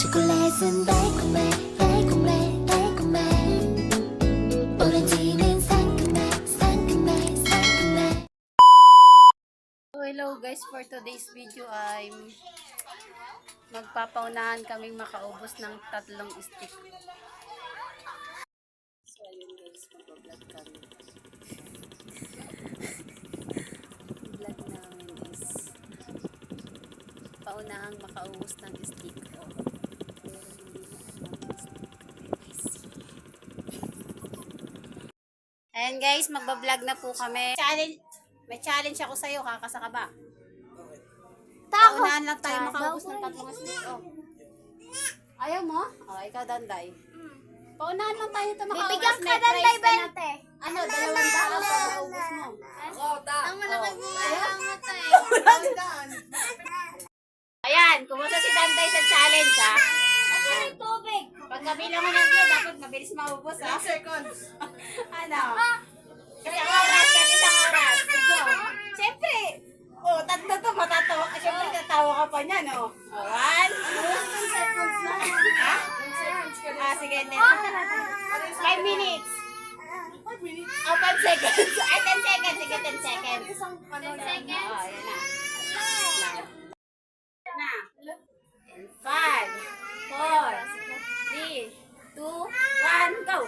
초콜릿은 달콤해 달콤해 달콤해 오렌지는 상큼해 상큼해 상큼해. So, hello guys, for today's video ay magpapaunahan kaming makaubos ng 3 stick. So ayun guys, mag-vlog kami. Vlog namin is paunahang makaubos ng stick. Pero hindi na alam stick. Ayan guys, magbablog na po kami. May challenge ako sa'yo, kakasa ka ba? Paunahan lang tayo makaubos ng 3 stick. Oh. Ayaw mo? Oh, ikaw Danday. Paunahan lang tayo ito makaubos. Bibigyan ka May ng prize ka na. 20. Ano, 200 para maubos mo. Ang malaki mo ang Ayan, kumusta si Danday sa challenge ha? Ang tubig. Pag kabilang mo lang yun, dapat mabilis maubos ha? 10 seconds. Ano? Isang oras, kahit isang oras. Go. Siyempre, oh, tatlo to, matatawa ka. Siyempre, tatawa ka pa niyan, oh. 1, 10 seconds na. ha? 10 seconds ka din. Sige, 5 minutes. 5 minutes. Oh, 5 seconds. Ay, 10 seconds. Sige, 10 seconds. Isang ano 10 lang. seconds. Oh, yan na. Yan na. And 5, 4, 3, 2, 1, go!